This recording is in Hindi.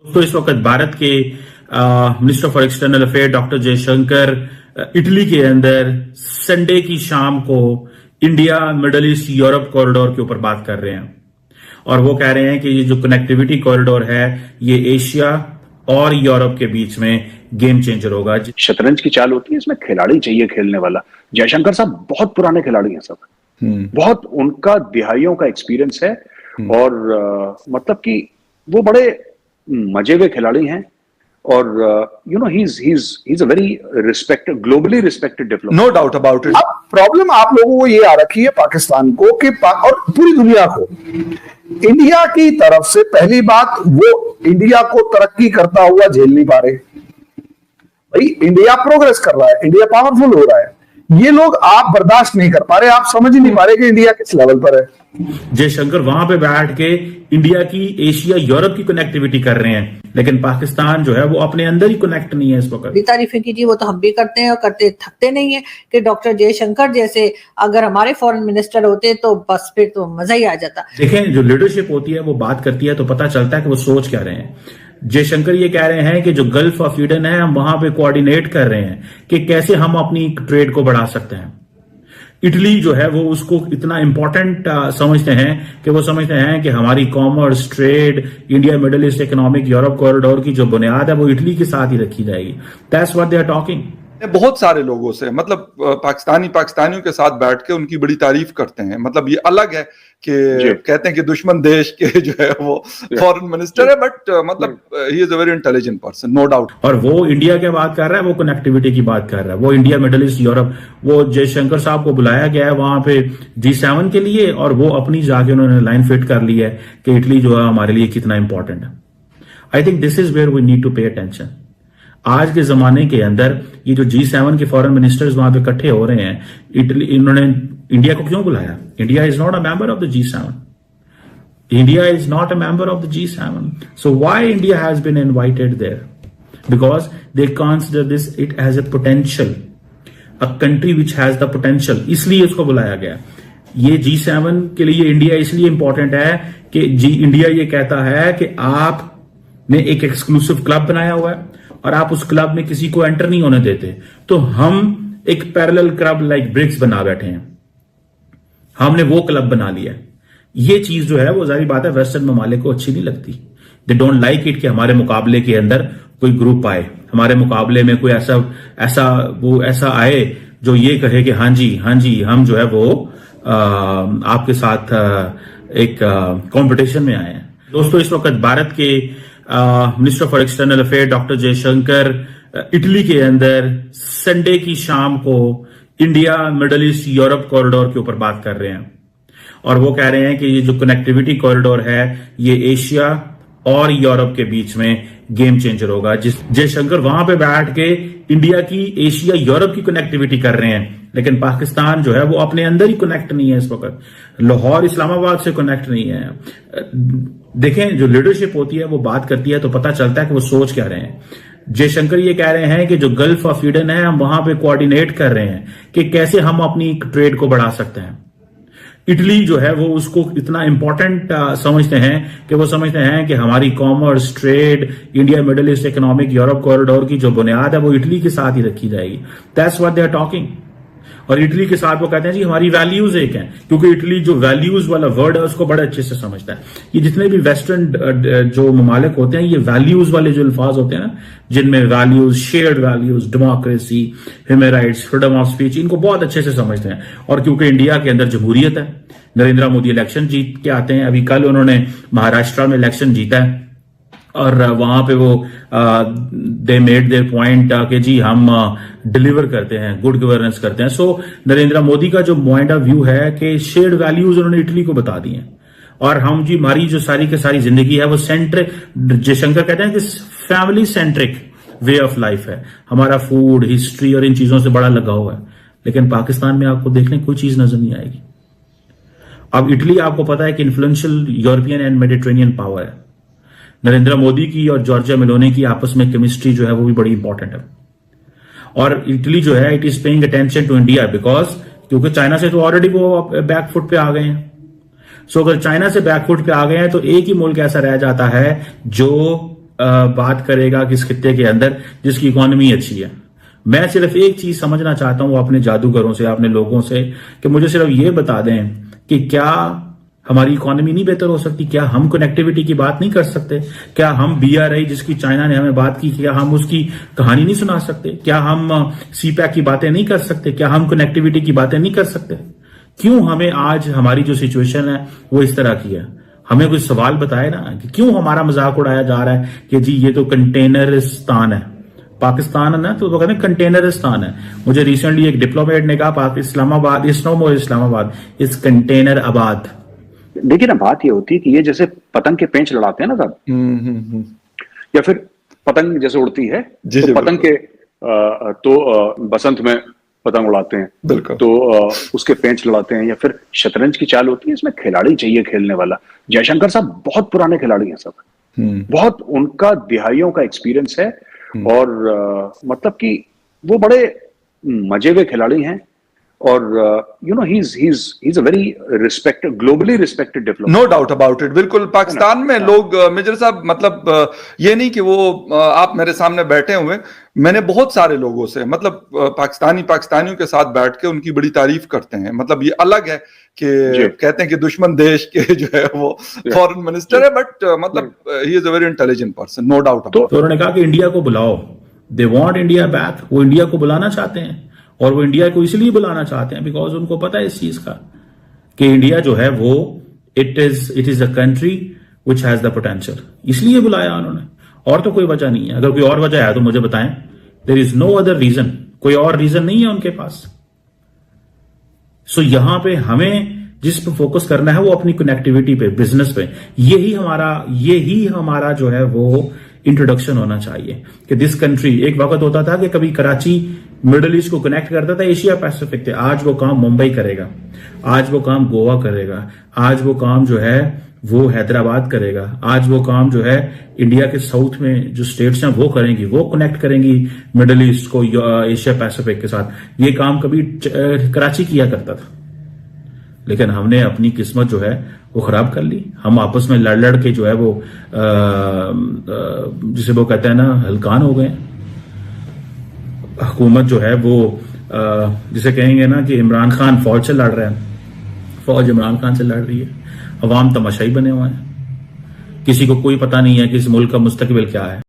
तो इस वक्त भारत के minister for external affair doctor Jaishankar Italy के अंदर संडे की शाम को India middle east Europe corridor के ऊपर बात कर रहे हैं और वो कह रहे हैं कि ये जो कनेक्टिविटी कॉरिडोर है ये एशिया और यूरोप के बीच में गेम चेंजर होगा। शतरंज की चाल होती है, इसमें खिलाड़ी चाहिए खेलने वाला। जयशंकर साहब बहुत पुराने खिलाड़ी हैं सब, बहुत उनका दिहाइयों का एक्सपीरियंस है और मतलब कि वो बड़े मजे के खिलाड़ी हैं और you know he is a very respected, globally respected diplomat, no doubt about it. अब प्रॉब्लम आप लोगों को ये आ रखी है पाकिस्तान को कि और पूरी दुनिया को, इंडिया की तरफ से पहली बात वो इंडिया को तरक्की करता हुआ झेल नहीं पा रहे। भाई इंडिया प्रोग्रेस कर रहा है, इंडिया पावरफुल हो रहा है, ये लोग आप बर्दाश्त नहीं कर पा रहे, आप समझ ही नहीं पा रहे कि इंडिया किस लेवल पर है। जयशंकर वहां पे बैठ के इंडिया की एशिया यूरोप की कनेक्टिविटी कर रहे हैं, लेकिन पाकिस्तान जो है वो अपने अंदर ही कनेक्ट नहीं है इस वक्त। तारीफें कीजिए, वो तो हम भी करते हैं और करते थकते नहीं है कि डॉक्टर जयशंकर जैसे अगर हमारे फॉरेन मिनिस्टर होते तो बस फिर तो मजा ही आ जाता। देखें, जो लीडरशिप होती है वो बात करती है तो पता चलता है कि वो सोच क्या रहे हैं। जयशंकर ये कह रहे हैं कि जो गल्फ ऑफ ईडन है हम वहां पे कोऑर्डिनेट कर रहे हैं कि कैसे हम अपनी ट्रेड को बढ़ा सकते हैं। इटली जो है वो उसको इतना इंपॉर्टेंट समझते हैं कि वो समझते हैं कि हमारी commerce, trade, India middle east economic Europe corridor की जो बुनियाद है वो इटली के साथ ही रखी जाएगी। That's what they are talking. बहुत सारे लोगों से मतलब पाकिस्तानियों के साथ बैठ के उनकी बड़ी तारीफ करते हैं। मतलब ये अलग है कि कहते हैं कि दुश्मन देश के जो है वो फॉरेन मिनिस्टर है, बट मतलब he is a very intelligent person, no doubt. और वो इंडिया की बात कर रहा है, वो कनेक्टिविटी की बात कर रहा है, वो इंडिया मिडिल ईस्ट यूरोप, वो जयशंकर साहब को बुलाया गया है वहां पे G7 के लिए और वो अपनी जाके उन्होंने लाइन फिट कर ली है कि इटली जो है हमारे लिए कितना इंपॉर्टेंट है। I think this is where we need to pay attention. आज के जमाने के अंदर ये जो G7 के फॉरेन मिनिस्टर्स वहां पे इकट्ठे हो रहे हैं, इन्होंने इंडिया को क्यों बुलाया? India is not a member of the G7. India is not a member of the G7. So why India has been invited there? Because they consider this it has a potential, a country which has the potential, इसलिए इसको बुलाया गया। ये G7 के लिए इंडिया इसलिए इंपॉर्टेंट है कि इंडिया ये कहता है कि आपने एक एक्सक्लूसिव क्लब बनाया हुआ है और आप उस क्लब में किसी को एंटर नहीं होने देते, तो हम एक पैरेलल क्लब लाइक ब्रिक्स बना बैठे हैं, हमने वो क्लब बना लिया। ये चीज जो है वो जारी बात है वेस्टर्न ममालिक को अच्छी नहीं लगती। दे डोंट लाइक इट कि हमारे मुकाबले के अंदर कोई ग्रुप आए, हमारे मुकाबले में कोई ऐसा आए जो ये कहे कि हाँ जी हम जो है वो आपके साथ एक कंपटीशन में आए हैं। दोस्तों, इस वक्त भारत के minister for external affair doctor Jaishankar Italy के अंदर संडे की शाम को India middle east Europe corridor के ऊपर बात कर रहे हैं और वो कह रहे हैं कि ये जो कनेक्टिविटी कॉरिडोर है ये एशिया और यूरोप के बीच में गेम चेंजर होगा। जयशंकर वहां पे बैठ के इंडिया की एशिया यूरोप की कनेक्टिविटी कर रहे हैं, लेकिन पाकिस्तान जो है वो अपने अंदर ही कनेक्ट नहीं है इस वक्त, लाहौर इस्लामाबाद से कनेक्ट नहीं है। देखें, जो लीडरशिप होती है वो बात करती है तो पता चलता है कि वो सोच क्या रहे हैं। जयशंकर ये कह रहे हैं कि जो गल्फ ऑफ ईडन है हम वहां पे कोऑर्डिनेट कर रहे हैं कि कैसे हम अपनी ट्रेड को बढ़ा सकते हैं। इटली जो है वो उसको इतना इंपॉर्टेंट समझते हैं कि वो समझते हैं कि हमारी commerce, trade, India middle east economic Europe corridor की जो बुनियाद है वो इटली के साथ ही रखी जाएगी। That's what they are talking. और इटली के साथ वो कहते हैं जी हमारी वैल्यूज एक हैं, क्योंकि इटली जो वैल्यूज वाला वर्ड है उसको बड़े अच्छे से समझता है। ये जितने भी वेस्टर्न जो ममालिक होते हैं ये वैल्यूज वाले जो अल्फाज होते हैं ना, जिनमें values, shared values, democracy, human rights, freedom of speech, इनको बहुत अच्छे से समझते हैं। और क्योंकि इंडिया के अंदर जमहूरियत है, नरेंद्र मोदी इलेक्शन जीत के आते हैं, अभी कल उन्होंने महाराष्ट्र में इलेक्शन जीता है और वहां पे वो दे मेड देयर पॉइंट कि जी हम डिलीवर करते हैं, गुड गवर्नेंस करते हैं। सो नरेंद्र मोदी का जो पॉइंट ऑफ व्यू है कि शेयर्ड वैल्यूज उन्होंने इटली को बता दी हैं और हम जी हमारी जो सारी की सारी जिंदगी है वो जयशंकर कहते हैं कि family centric way of life है, हमारा फूड, हिस्ट्री और इन चीजों से बड़ा लगा हुआ है। लेकिन पाकिस्तान में आपको देखने कोई चीज नजर नहीं आएगी। अब इटली आपको पता है कि influential European and Mediterranean power है। नरेंद्र मोदी की और जॉर्जिया मेलोनी की आपस में केमिस्ट्री जो है वो भी बड़ी इंपॉर्टेंट है। और इटली जो है it is paying attention to India because क्योंकि चाइना से तो ऑलरेडी वो बैकफुट पे आ गए हैं। सो अगर चाइना से बैकफुट पे आ गए हैं तो एक ही मुल्क ऐसा रह जाता है जो बात करेगा किस खित्ते के अंदर जिसकी इकोनॉमी अच्छी है। मैं सिर्फ एक चीज समझना चाहता हूं अपने जादूगरों से, अपने लोगों से, कि मुझे सिर्फ ये बता दें कि क्या हमारी इकोनॉमी नहीं बेहतर हो सकती? क्या हम कनेक्टिविटी की बात नहीं कर सकते? क्या हम BRI जिसकी चाइना ने हमें बात की, क्या हम उसकी कहानी नहीं सुना सकते? क्या हम CPEC की बातें नहीं कर सकते? क्या हम कनेक्टिविटी की बातें नहीं कर सकते? क्यों हमें आज हमारी जो सिचुएशन है वो इस तरह की है? हमें कुछ सवाल बताए ना कि क्यों हमारा मजाक उड़ाया जा रहा है कि जी ये तो कंटेनरिस्तान है, पाकिस्तान है ना, तो वो कहते हैं कंटेनरिस्तान है। मुझे रिसेंटली एक डिप्लोमेट ने कहा Islamabad is no more Islamabad, is container आबाद। देखिए ना, बात ये होती है कि ये जैसे पतंग के पेंच लड़ाते हैं ना साहब, या फिर पतंग जैसे उड़ती है तो पतंग के बसंत में पतंग उड़ाते हैं, तो उसके पेंच लड़ाते हैं, या फिर शतरंज की चाल होती है, इसमें खिलाड़ी चाहिए खेलने वाला। जयशंकर साहब बहुत पुराने खिलाड़ी हैं सब, बहुत उनका दिहाइयों का एक्सपीरियंस है, और मतलब कि वो बड़े मजे हुए खिलाड़ी हैं, और you know he is a very respected, globally respected diplomat, no doubt about it. बिल्कुल पाकिस्तान में लोग, मेजर साहब, मतलब ये नहीं कि वो आप मेरे सामने बैठे हुए, मैंने बहुत सारे लोगों से, मतलब पाकिस्तानियों के साथ बैठ के उनकी बड़ी तारीफ करते हैं। मतलब ये अलग है कि कहते हैं कि दुश्मन देश के जो है वो फॉरेन मिनिस्टर है, बट मतलब he is a very intelligent person, no doubt about it. तो उन्होंने कहा कि इंडिया को बुलाओ, दे वांट इंडिया बैक, वो इंडिया को बुलाना चाहते हैं, और वो इंडिया को इसलिए बुलाना चाहते हैं बिकॉज उनको पता है इस चीज का कि इंडिया जो है वो it is a country which has the potential, इसलिए बुलाया उन्होंने, और तो कोई वजह नहीं है। अगर कोई और वजह है तो मुझे बताएं, there is no other reason, कोई और रीजन नहीं है उनके पास। सो यहां पे हमें जिस पे फोकस करना है वो अपनी कनेक्टिविटी पे, बिजनेस पे, यही हमारा जो है वो इंट्रोडक्शन होना चाहिए कि दिस कंट्री, एक वक्त होता था कि कभी कराची मिडिल ईस्ट को कनेक्ट करता था एशिया पैसिफिक से, आज वो काम मुंबई करेगा, आज वो काम गोवा करेगा, आज वो काम जो है वो हैदराबाद करेगा, आज वो काम जो है इंडिया के साउथ में जो स्टेट्स हैं वो करेंगी, वो कनेक्ट करेंगी मिडिल ईस्ट को एशिया पैसिफिक के साथ। ये काम कभी कराची किया करता था, लेकिन हमने अपनी किस्मत जो है वो खराब कर ली। हम आपस में लड़ के जो है वो जिसे वो कहते हैं ना हलकान हो गए। हुकूमत जो है वो जिसे कहेंगे ना कि इमरान खान फौज से लड़ रहा है, फौज इमरान खान से लड़ रही है, अवाम तमाशाई बने हुए हैं, किसी को कोई पता नहीं है कि इस मुल्क का मुस्तकबिल क्या है।